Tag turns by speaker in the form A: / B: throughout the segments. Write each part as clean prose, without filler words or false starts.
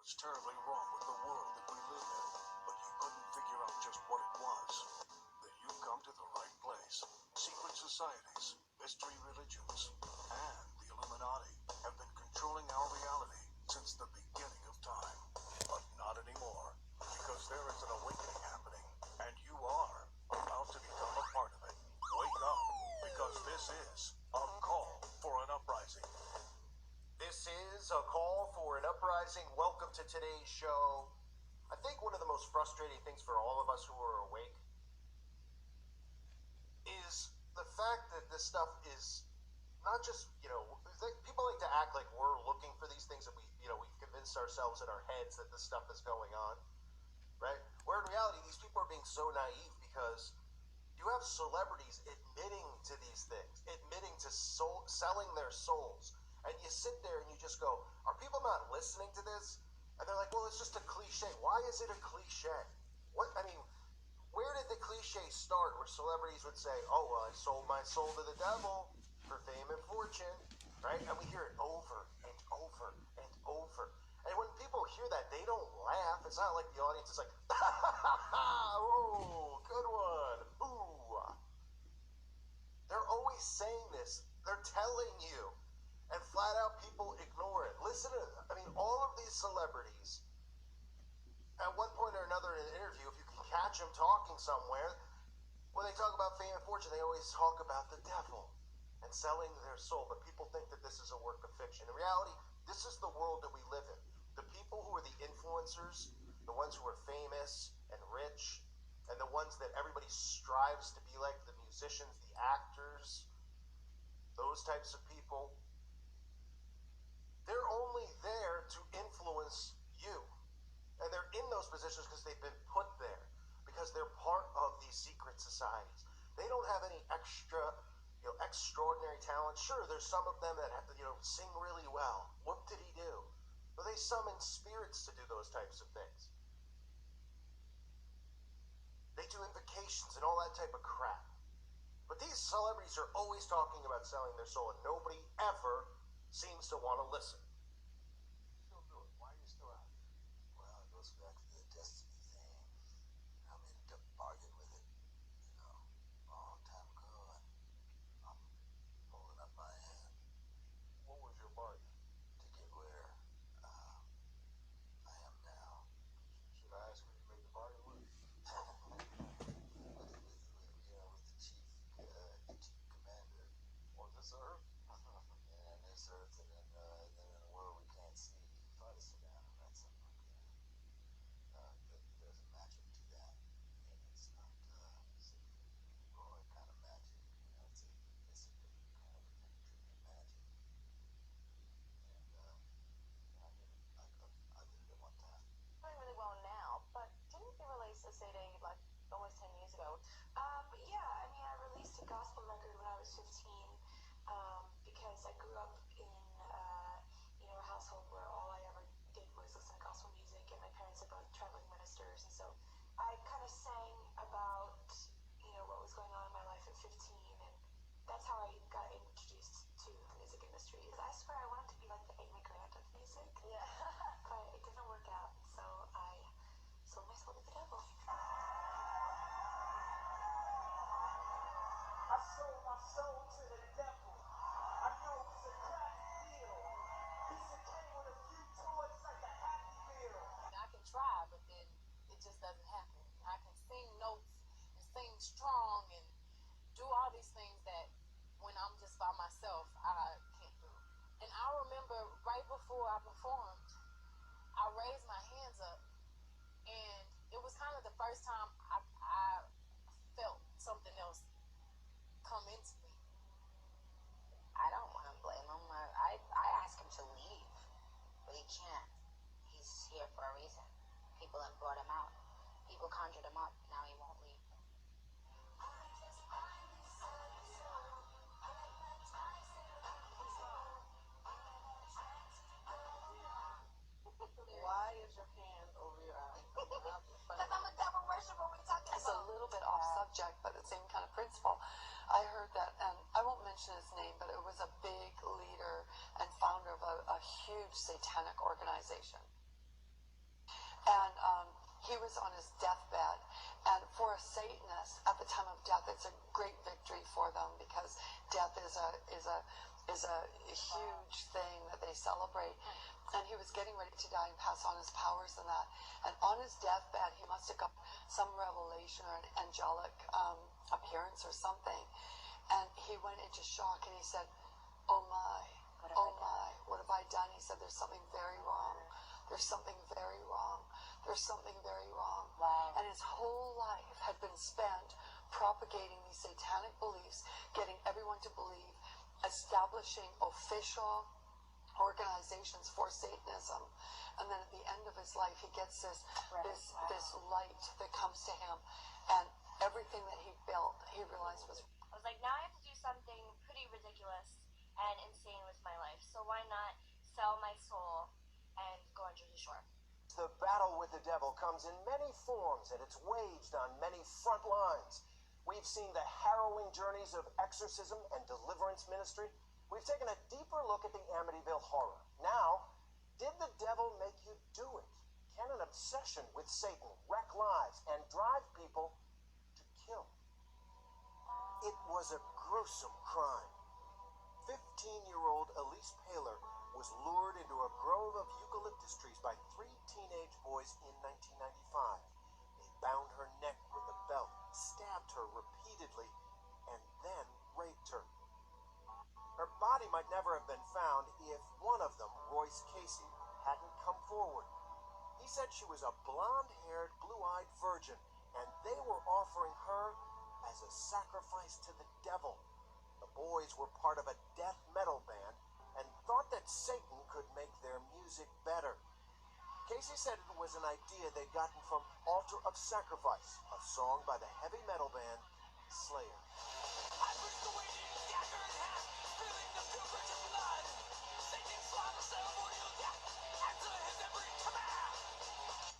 A: was terribly wrong with the world that we live in, but you couldn't figure out just what it was. Then you've come to the right place. Secret societies, mystery religions, and the Illuminati have been controlling our reality since the beginning of time. But not anymore, because there is an awakening happening, and you are about to become a part of it. Wake up, because this is a call for an uprising.
B: This is a call for an uprising. Welcome to today's show. I think one of the most frustrating things for all of us who are awake is the fact that this stuff is not just, people like to act like we're looking for these things, that we've convinced ourselves in our heads that this stuff is going on, right? Where in reality, these people are being so naive because you have celebrities admitting to these things, admitting to selling their souls. And you sit there and you just go, are people not listening to this? And they're like, well, it's just a cliche. Why is it a cliche? Where did the cliche start where celebrities would say, oh, well, I sold my soul to the devil for fame and fortune, right? And we hear it over and over and over. And when people hear that, they don't laugh. It's not like the audience is like, oh, good one, ooh. They're always saying this. They're telling you. And flat out, people ignore it. Listen to, all of these celebrities, at one point or another in an interview, if you can catch them talking somewhere, when they talk about fame and fortune, they always talk about the devil and selling their soul. But people think that this is a work of fiction. In reality, this is the world that we live in. The people who are the influencers, the ones who are famous and rich, and the ones that everybody strives to be like, the musicians, the actors, those types of people, they're only there to influence you. And they're in those positions because they've been put there, because they're part of these secret societies. They don't have any extraordinary talent. Sure, there's some of them that sing really well. What did he do? Well, they summon spirits to do those types of things. They do invocations and all that type of crap. But these celebrities are always talking about selling their soul, and nobody ever seems to want to listen.
A: Still do it. Why are you still out here?
C: Well, it goes back to the destiny thing. I made a bargain with it, a long time ago, and I'm holding up my hand.
A: What was your bargain?
C: To get where I am now.
A: Should I ask who you made the bargain with?
C: with the chief commander.
A: Was this Earth?
C: And this Earth, and then in a world we can't see farthest down, right? Something like that. There's a magic to that, and it's not Symphony Roy kind of magic. It's a different kind of penetrating magic. And I did it at one time.
D: Doing really well now, but didn't you release a CD like almost 10 years ago? I released a gospel record when I was 15 because I grew up in a household where all I ever did was listen to gospel music, and my parents are both traveling ministers, and so I kind of sang about what was going on in my life at 15, and that's how I got introduced to the music industry. I swear I wanted to be like the Amy Grant of music, yeah, but it didn't work out, so I sold my soul to the devil.
E: I sold my soul to the devil. I know it was a crack deal. He said came with a few toys like a Happy Meal.
F: I can try, but then it just doesn't happen. I can sing notes and sing strong and do all these things that when I'm just by myself, I can't do. And I remember right before I performed, I raised my hands up, and it was kind of the first time I felt something else come into me.
G: I don't want to blame him. I asked him to leave, but he can't. He's here for a reason. People have brought him out. People conjured him up. Now he won't leave.
D: Why is your hand over your eye?
F: Because I'm a devil worshiper. What are you talking
H: It's a
F: about?
H: little bit off subject, but the same kind of principle. I heard that, and I won't mention his name, but it was a big leader and founder of a huge satanic organization. awareness at the time of death. It's a great victory for them because death is a huge thing that they celebrate. And he was getting ready to die and pass on his powers and that. And on his deathbed, he must have got some revelation or an angelic appearance or something. And he went into shock and he said, "Oh my, oh my, what have I done?" He said, "There's something very wrong. There's something very wrong. There's something very wrong."
G: Wow.
H: And his whole life had been spent propagating these satanic beliefs, getting everyone to believe, establishing official organizations for Satanism. And then at the end of his life, he gets this light that comes to him, and everything that he built, he realized was.
I: I was like, now I have to do something pretty ridiculous and insane with my life. So why not sell my soul and go on Jersey Shore?
B: The battle with the devil comes in many forms, and it's waged on many front lines. We've seen the harrowing journeys of exorcism and deliverance ministry. We've taken a deeper look at the Amityville horror. Now, did the devil make you do it? Can an obsession with Satan wreck lives and drive people to kill? It was a gruesome crime. 15-year-old Elise Paler was lured into a grove of eucalyptus trees by 3 teenage boys in 1995. They bound her neck with a belt, stabbed her repeatedly, and then raped her. Her body might never have been found if one of them, Royce Casey, hadn't come forward. He said she was a blonde-haired, blue-eyed virgin, and they were offering her as a sacrifice to the devil. The boys were part of a death metal band and thought that Satan could make their music better. Casey said it was an idea they'd gotten from Altar of Sacrifice, a song by the heavy metal band Slayer.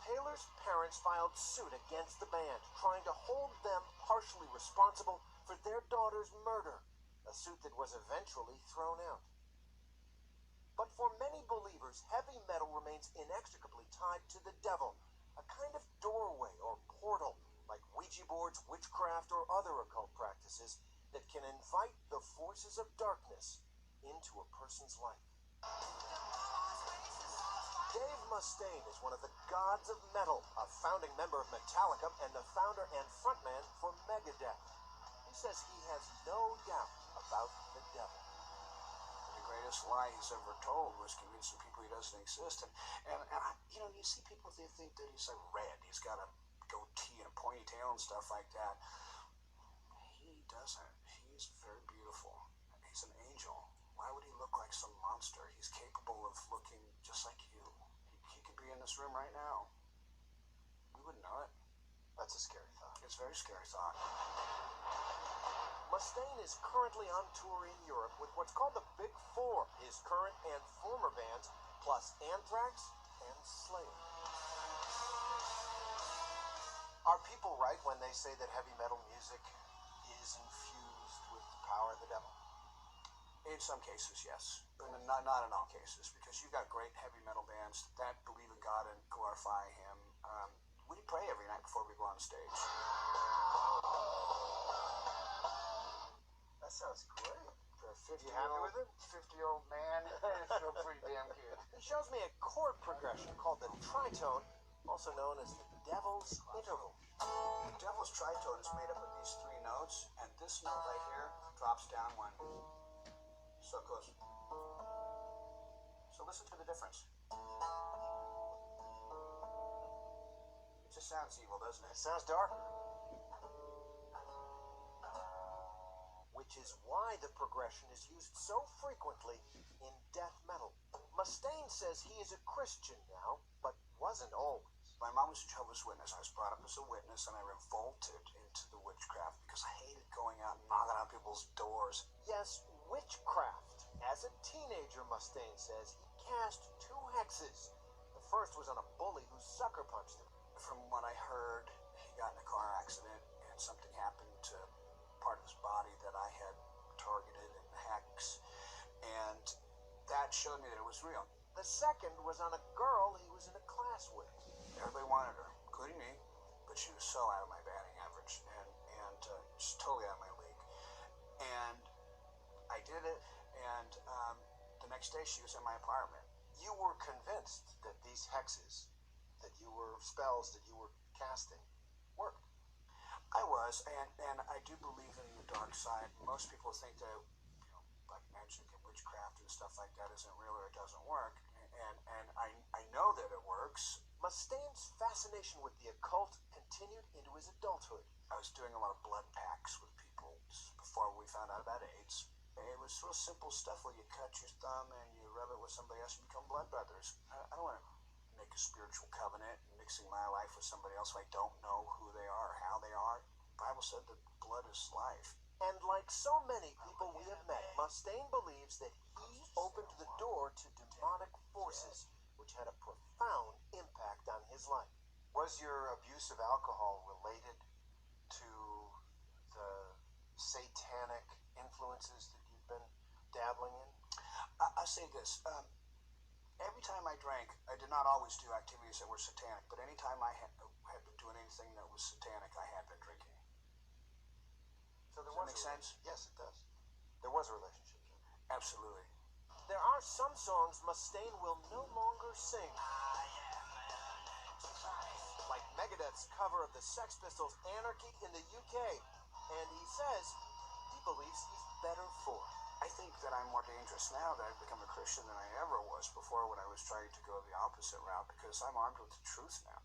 B: Paler's parents filed suit against the band, trying to hold them partially responsible for their daughter's murder, a suit that was eventually thrown out. But for many believers, heavy metal remains inextricably tied to the devil, a kind of doorway or portal, like Ouija boards, witchcraft, or other occult practices that can invite the forces of darkness into a person's life. Dave Mustaine is one of the gods of metal, a founding member of Metallica and the founder and frontman for Megadeth. He says he has no doubt about the devil.
A: The greatest lie he's ever told was convincing people he doesn't exist. And you see people, they think that he's like red. He's got a goatee and a ponytail and stuff like that. He doesn't. He's very beautiful. He's an angel. Why would he look like some monster? He's capable of looking just like you. He could be in this room right now. We wouldn't know it.
B: That's a scary thought.
A: It's a very scary thought.
B: Mustaine is currently on tour in Europe with what's called the Big Four, his current and former bands, plus Anthrax and Slayer. Are people right when they say that heavy metal music is infused with the power of the devil?
A: In some cases, yes. But not in all cases, because you've got great heavy metal bands that believe in God and glorify Him. We pray every night before we go on stage.
C: That sounds great.
A: For a
B: You happy with it?
C: 50-year-old man, it feels pretty damn good.
B: He shows me a chord progression called the tritone, also known as the devil's interval.
A: The devil's tritone is made up of these 3 notes, and this note right here drops down one. So it goes. So listen to the difference. It just sounds evil, doesn't it?
B: It sounds darker. Which is why the progression is used so frequently in death metal. Mustaine says he is a Christian now, but wasn't always.
A: My mom was a Jehovah's Witness. I was brought up as a witness, and I revolted into the witchcraft because I hated going out and knocking on people's doors.
B: Yes, witchcraft. As a teenager, Mustaine says, he cast 2 hexes. The first was on a bully who sucker punched him.
A: From what I heard, he got in a car accident, and something happened to part of his body that I had targeted in the hex, and that showed me that it was real.
B: The second was on a girl he was in a class with.
A: Everybody wanted her, including me, but she was so out of my batting average, and
J: did it, and the next day she was in my apartment.
B: You were convinced that these hexes, that you were spells that you were casting, worked.
J: I was, and I do believe in the dark side. Most people think that, like magic and witchcraft and stuff like that isn't real or it doesn't work, and I know that it works.
B: Mustaine's fascination with the occult continued into his adulthood.
J: I was doing a lot of blood packs with people before we found out about AIDS. It was real simple stuff where you cut your thumb and you rub it with somebody else and become blood brothers. I don't want to make a spiritual covenant mixing my life with somebody else who I don't know who they are or how they are. The Bible said that blood is life.
B: And like so many people we have met, Mustaine believes that he opened the door to demonic forces, which had a profound impact on his life. Was your abuse of alcohol related to the satanic influences that you've been dabbling in?
J: I'll say this. Every time I drank, I did not always do activities that were satanic, but anytime I had been doing anything that was satanic, I had been drinking.
B: So there
J: Does that
B: was
J: make sense?
B: Yes, it does. There was a relationship.
J: Absolutely.
B: There are some songs Mustaine will no longer sing. Like Megadeth's cover of the Sex Pistols' Anarchy in the UK. And he says he believes he's better for it.
J: I think that I'm more dangerous now that I've become a Christian than I ever was before when I was trying to go the opposite route because I'm armed with the truth now.